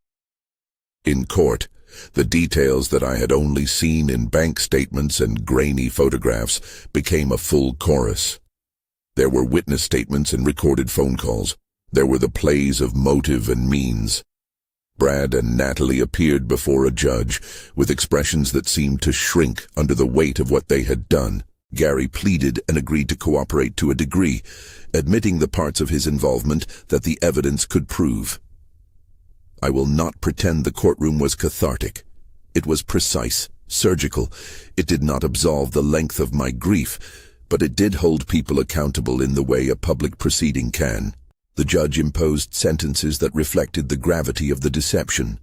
In court, the details that I had only seen in bank statements and grainy photographs became a full chorus. There were witness statements and recorded phone calls. There were the plays of motive and means. Brad and Natalie appeared before a judge with expressions that seemed to shrink under the weight of what they had done. Gary pleaded and agreed to cooperate to a degree, admitting the parts of his involvement that the evidence could prove. I will not pretend the courtroom was cathartic. It was precise, surgical. It did not absolve the length of my grief, but it did hold people accountable in the way a public proceeding can. The judge imposed sentences that reflected the gravity of the deception.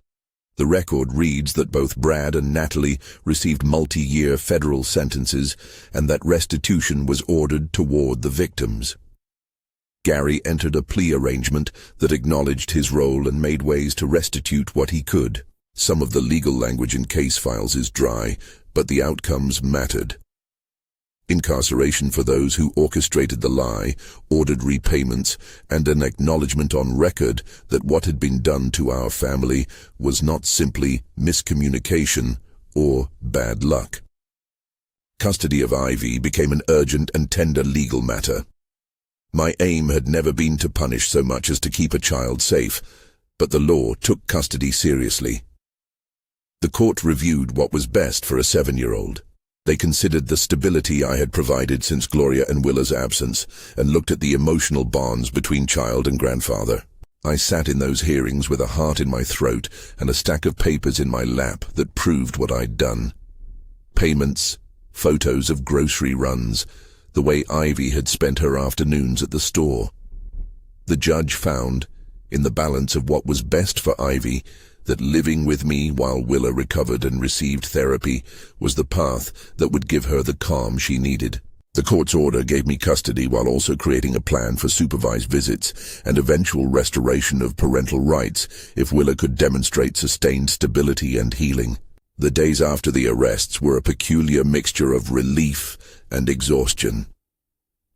The record reads that both Brad and Natalie received multi-year federal sentences and that restitution was ordered toward the victims. Gary entered a plea arrangement that acknowledged his role and made ways to restitute what he could. Some of the legal language in case files is dry, but the outcomes mattered. Incarceration for those who orchestrated the lie, ordered repayments, and an acknowledgement on record that what had been done to our family was not simply miscommunication or bad luck. Custody of Ivy became an urgent and tender legal matter. My aim had never been to punish so much as to keep a child safe, but the law took custody seriously. The court reviewed what was best for a 7-year-old. They considered the stability I had provided since Gloria and Willa's absence and looked at the emotional bonds between child and grandfather. I sat in those hearings with a heart in my throat and a stack of papers in my lap that proved what I'd done. Payments, photos of grocery runs, the way Ivy had spent her afternoons at the store. The judge found, in the balance of what was best for Ivy, that living with me while Willa recovered and received therapy was the path that would give her the calm she needed. The court's order gave me custody while also creating a plan for supervised visits and eventual restoration of parental rights if Willa could demonstrate sustained stability and healing. The days after the arrests were a peculiar mixture of relief and exhaustion.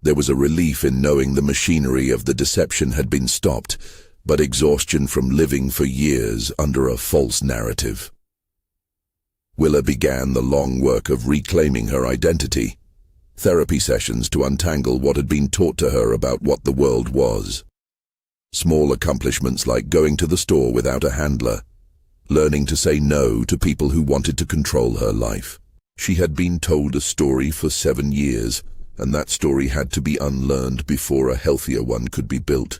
There was a relief in knowing the machinery of the deception had been stopped, but exhaustion from living for years under a false narrative. Willa began the long work of reclaiming her identity. Therapy sessions to untangle what had been taught to her about what the world was. Small accomplishments like going to the store without a handler, learning to say no to people who wanted to control her life. She had been told a story for 7 years, and that story had to be unlearned before a healthier one could be built.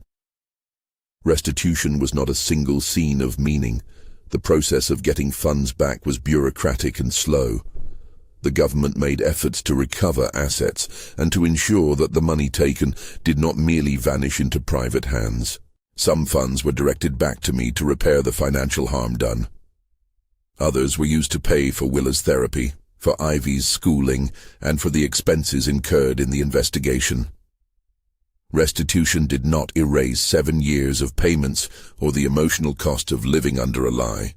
Restitution was not a single scene of meaning. The process of getting funds back was bureaucratic and slow. The government made efforts to recover assets and to ensure that the money taken did not merely vanish into private hands. Some funds were directed back to me to repair the financial harm done. Others were used to pay for Willa's therapy, for Ivy's schooling, and for the expenses incurred in the investigation. Restitution did not erase 7 years of payments or the emotional cost of living under a lie.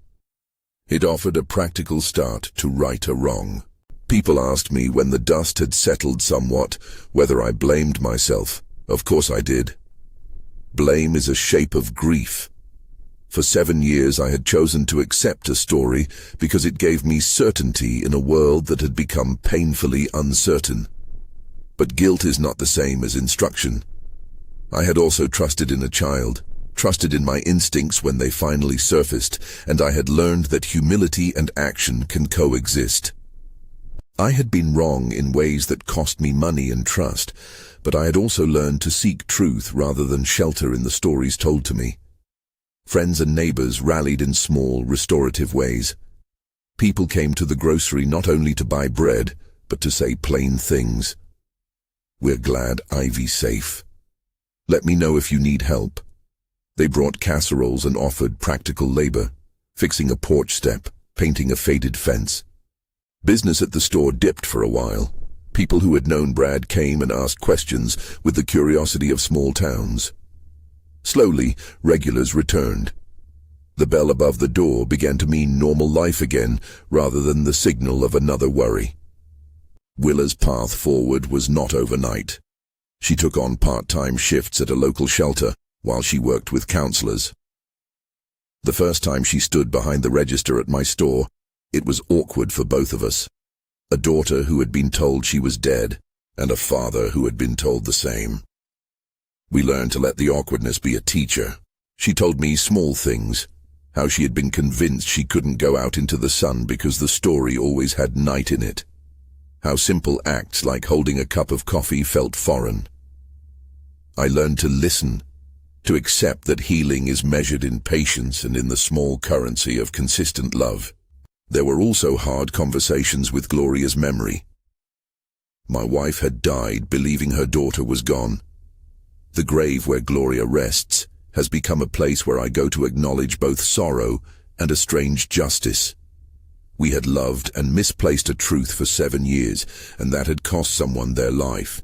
It offered a practical start to right a wrong. People asked me when the dust had settled somewhat whether I blamed myself. Of course I did. Blame is a shape of grief. For 7 years I had chosen to accept a story because it gave me certainty in a world that had become painfully uncertain. But guilt is not the same as instruction. I had also trusted in a child, trusted in my instincts when they finally surfaced, and I had learned that humility and action can coexist. I had been wrong in ways that cost me money and trust, but I had also learned to seek truth rather than shelter in the stories told to me. Friends and neighbors rallied in small, restorative ways. People came to the grocery not only to buy bread, but to say plain things. "We're glad Ivy's safe. Let me know if you need help." They brought casseroles and offered practical labor, fixing a porch step, painting a faded fence. Business at the store dipped for a while. People who had known Brad came and asked questions with the curiosity of small towns. Slowly, regulars returned. The bell above the door began to mean normal life again, rather than the signal of another worry. Willa's path forward was not overnight. She took on part-time shifts at a local shelter while she worked with counselors. The first time she stood behind the register at my store, it was awkward for both of us. A daughter who had been told she was dead, and a father who had been told the same. We learned to let the awkwardness be a teacher. She told me small things, how she had been convinced she couldn't go out into the sun because the story always had night in it. How simple acts like holding a cup of coffee felt foreign. I learned to listen, to accept that healing is measured in patience and in the small currency of consistent love. There were also hard conversations with Gloria's memory. My wife had died believing her daughter was gone. The grave where Gloria rests has become a place where I go to acknowledge both sorrow and a strange justice. We had loved and misplaced a truth for 7 years, and that had cost someone their life.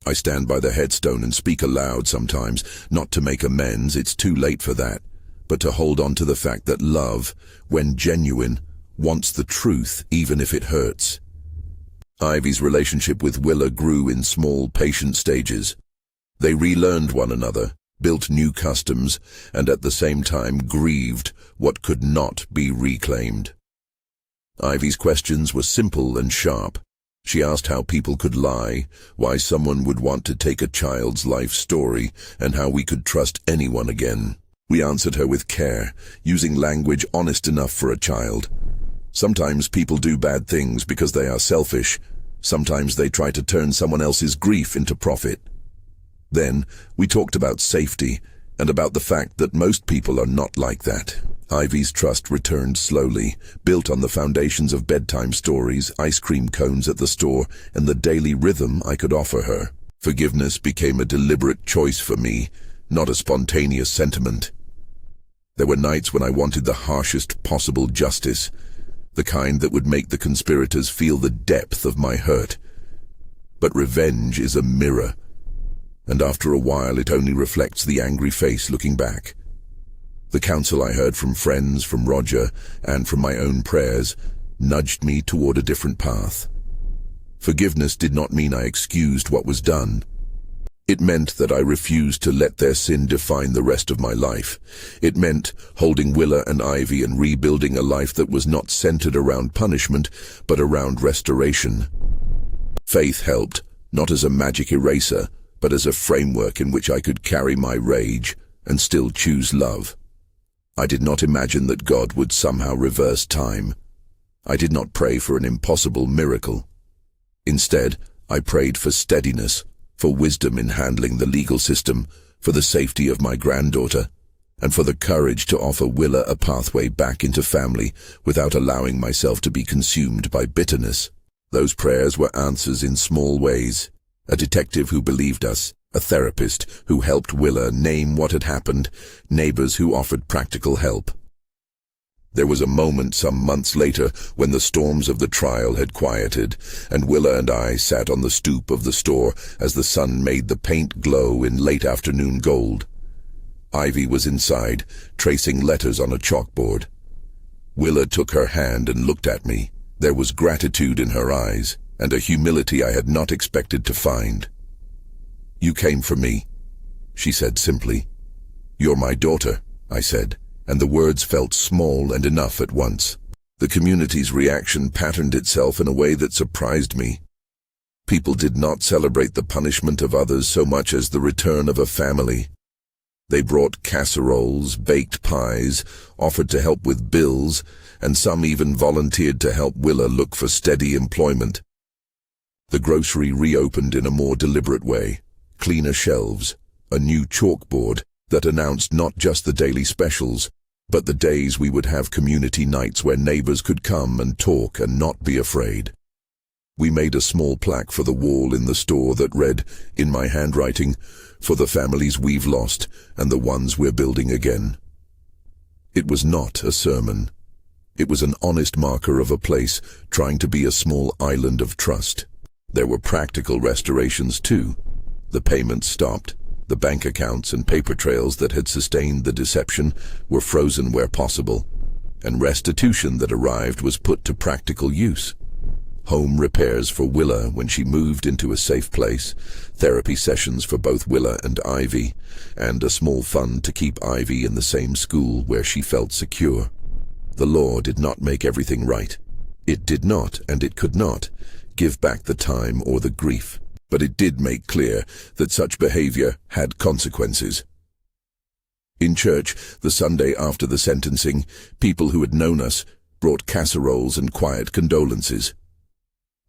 I stand by the headstone and speak aloud sometimes, not to make amends, it's too late for that, but to hold on to the fact that love, when genuine, wants the truth even if it hurts. Ivy's relationship with Willa grew in small, patient stages. They relearned one another, built new customs, and at the same time grieved what could not be reclaimed. Ivy's questions were simple and sharp. She asked how people could lie, why someone would want to take a child's life story, and how we could trust anyone again. We answered her with care, using language honest enough for a child. Sometimes people do bad things because they are selfish. Sometimes they try to turn someone else's grief into profit. Then, we talked about safety, and about the fact that most people are not like that. Ivy's trust returned slowly, built on the foundations of bedtime stories, ice cream cones at the store, and the daily rhythm I could offer her. Forgiveness became a deliberate choice for me, not a spontaneous sentiment. There were nights when I wanted the harshest possible justice, the kind that would make the conspirators feel the depth of my hurt. But revenge is a mirror, and after a while it only reflects the angry face looking back. The counsel I heard from friends, from Roger, and from my own prayers nudged me toward a different path. Forgiveness did not mean I excused what was done. It meant that I refused to let their sin define the rest of my life. It meant holding Willa and Ivy and rebuilding a life that was not centered around punishment, but around restoration. Faith helped, not as a magic eraser, but as a framework in which I could carry my rage and still choose love. I did not imagine that God would somehow reverse time. I did not pray for an impossible miracle. Instead, I prayed for steadiness, for wisdom in handling the legal system, for the safety of my granddaughter, and for the courage to offer Willa a pathway back into family without allowing myself to be consumed by bitterness. Those prayers were answers in small ways. A detective who believed us, a therapist who helped Willa name what had happened, neighbors who offered practical help. There was a moment some months later when the storms of the trial had quieted, and Willa and I sat on the stoop of the store as the sun made the paint glow in late afternoon gold. Ivy was inside, tracing letters on a chalkboard. Willa took her hand and looked at me. There was gratitude in her eyes, and a humility I had not expected to find. "You came for me," she said simply. "You're my daughter," I said, and the words felt small and enough at once. The community's reaction patterned itself in a way that surprised me. People did not celebrate the punishment of others so much as the return of a family. They brought casseroles, baked pies, offered to help with bills, and some even volunteered to help Willa look for steady employment. The grocery reopened in a more deliberate way. Cleaner shelves, a new chalkboard that announced not just the daily specials, but the days we would have community nights where neighbors could come and talk and not be afraid. We made a small plaque for the wall in the store that read, in my handwriting, "For the families we've lost and the ones we're building again." It was not a sermon. It was an honest marker of a place trying to be a small island of trust. There were practical restorations too. The payments stopped. The bank accounts and paper trails that had sustained the deception were frozen where possible, and restitution that arrived was put to practical use. Home repairs for Willa when she moved into a safe place, therapy sessions for both Willa and Ivy, and a small fund to keep Ivy in the same school where she felt secure. The law did not make everything right. It did not, and it could not, give back the time or the grief. But it did make clear that such behavior had consequences. In church, the Sunday after the sentencing, people who had known us brought casseroles and quiet condolences.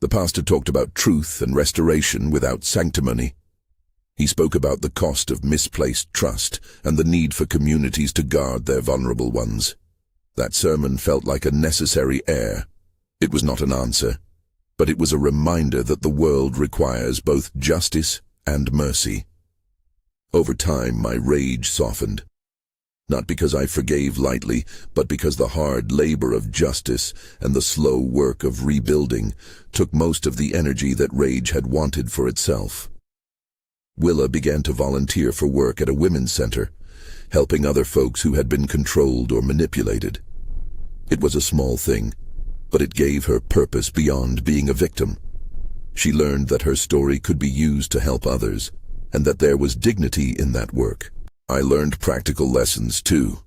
The pastor talked about truth and restoration without sanctimony. He spoke about the cost of misplaced trust and the need for communities to guard their vulnerable ones. That sermon felt like a necessary air. It was not an answer, but it was a reminder that the world requires both justice and mercy. Over time, my rage softened. Not because I forgave lightly, but because the hard labor of justice and the slow work of rebuilding took most of the energy that rage had wanted for itself. Willa began to volunteer for work at a women's center, helping other folks who had been controlled or manipulated. It was a small thing, but it gave her purpose beyond being a victim. She learned that her story could be used to help others, and that there was dignity in that work. I learned practical lessons too.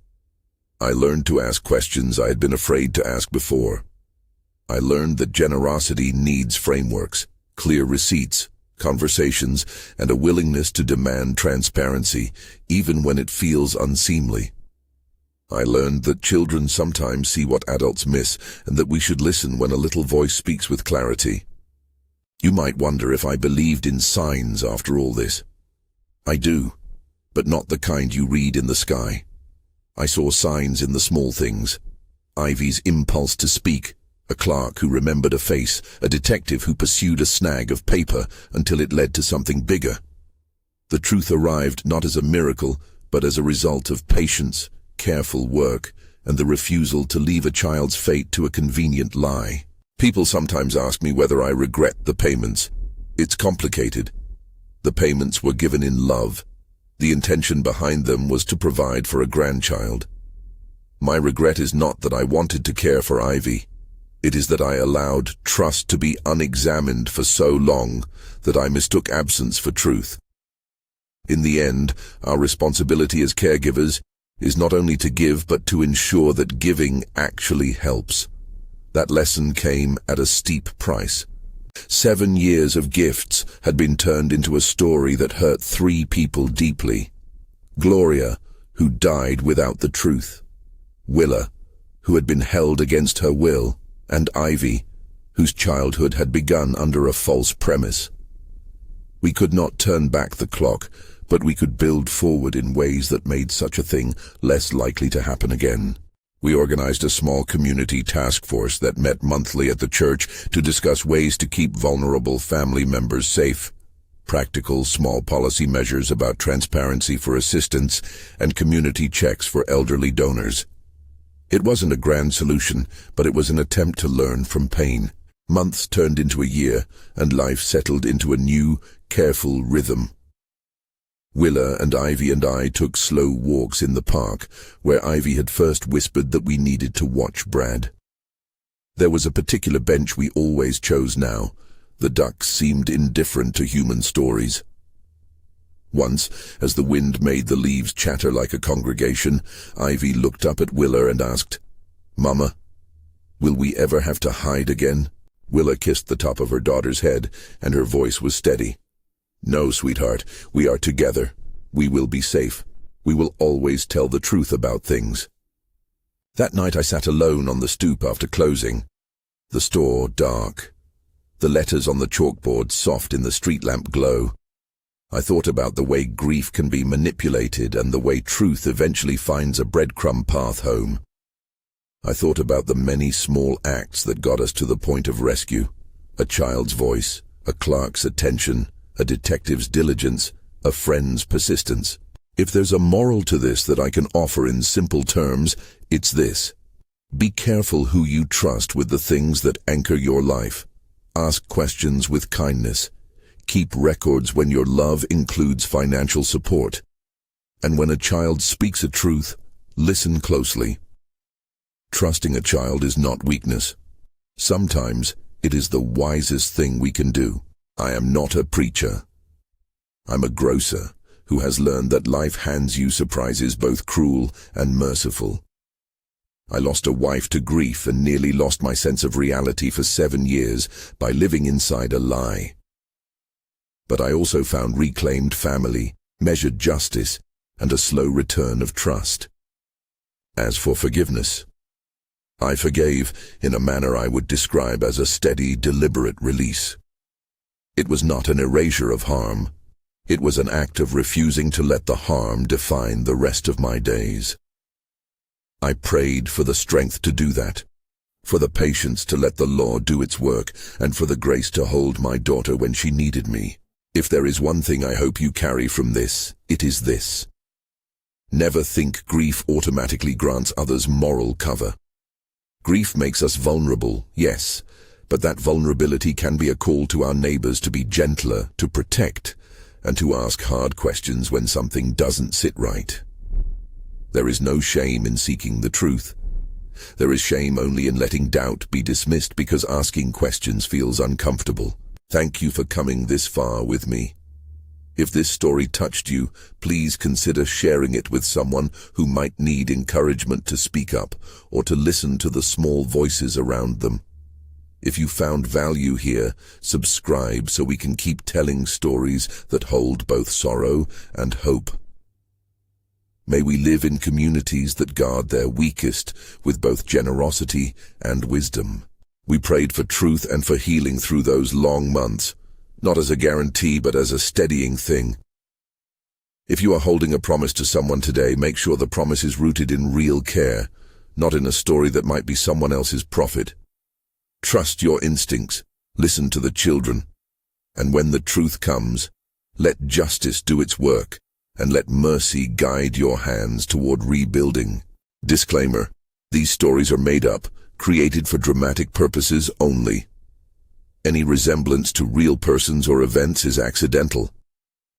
I learned to ask questions I had been afraid to ask before. I learned that generosity needs frameworks, clear receipts, conversations, and a willingness to demand transparency, even when it feels unseemly. I learned that children sometimes see what adults miss, and that we should listen when a little voice speaks with clarity. You might wonder if I believed in signs after all this. I do, but not the kind you read in the sky. I saw signs in the small things. Ivy's impulse to speak, a clerk who remembered a face, a detective who pursued a snag of paper until it led to something bigger. The truth arrived not as a miracle, but as a result of patience, careful work, and the refusal to leave a child's fate to a convenient lie. People sometimes ask me whether I regret the payments. It's complicated. The payments were given in love. The intention behind them was to provide for a grandchild. My regret is not that I wanted to care for Ivy. It is that I allowed trust to be unexamined for so long that I mistook absence for truth. In the end, our responsibility as caregivers is not only to give but to ensure that giving actually helps. That lesson came at a steep price. 7 years of gifts had been turned into a story that hurt 3 people deeply. Gloria, who died without the truth. Willa, who had been held against her will. And Ivy, whose childhood had begun under a false premise. We could not turn back the clock, but we could build forward in ways that made such a thing less likely to happen again. We organized a small community task force that met monthly at the church to discuss ways to keep vulnerable family members safe. Practical, small policy measures about transparency for assistance and community checks for elderly donors. It wasn't a grand solution, but it was an attempt to learn from pain. Months turned into a year, and life settled into a new, careful rhythm. Willa and I took slow walks in the park, where Ivy had first whispered that we needed to watch Brad. There was a particular bench we always chose now. The ducks seemed indifferent to human stories. Once, as the wind made the leaves chatter like a congregation, Ivy looked up at Willa and asked, "Mama, will we ever have to hide again?" Willa kissed the top of her daughter's head, and her voice was steady. "No, sweetheart, we are together. We will be safe. We will always tell the truth about things." That night I sat alone on the stoop after closing. The store dark. The letters on the chalkboard soft in the street lamp glow. I thought about the way grief can be manipulated and the way truth eventually finds a breadcrumb path home. I thought about the many small acts that got us to the point of rescue. A child's voice, a clerk's attention, a detective's diligence, a friend's persistence. If there's a moral to this that I can offer in simple terms, it's this. Be careful who you trust with the things that anchor your life. Ask questions with kindness. Keep records when your love includes financial support. And when a child speaks a truth, listen closely. Trusting a child is not weakness. Sometimes it is the wisest thing we can do. I am not a preacher. I'm a grocer who has learned that life hands you surprises both cruel and merciful. I lost a wife to grief and nearly lost my sense of reality for 7 years by living inside a lie. But I also found reclaimed family, measured justice, and a slow return of trust. As for forgiveness, I forgave in a manner I would describe as a steady, deliberate release. It was not an erasure of harm. It was an act of refusing to let the harm define the rest of my days. I prayed for the strength to do that, for the patience to let the law do its work, and for the grace to hold my daughter when she needed me. If there is one thing I hope you carry from this, it is this. Never think grief automatically grants others moral cover. Grief makes us vulnerable, yes, but that vulnerability can be a call to our neighbors to be gentler, to protect, and to ask hard questions when something doesn't sit right. There is no shame in seeking the truth. There is shame only in letting doubt be dismissed because asking questions feels uncomfortable. Thank you for coming this far with me. If this story touched you, please consider sharing it with someone who might need encouragement to speak up or to listen to the small voices around them. If you found value here, subscribe so we can keep telling stories that hold both sorrow and hope. May we live in communities that guard their weakest with both generosity and wisdom. We prayed for truth and for healing through those long months, not as a guarantee but as a steadying thing. If you are holding a promise to someone today, make sure the promise is rooted in real care, not in a story that might be someone else's profit. Trust your instincts, listen to the children, and when the truth comes, let justice do its work, and let mercy guide your hands toward rebuilding. Disclaimer: these stories are made up, created for dramatic purposes only. Any resemblance to real persons or events is accidental.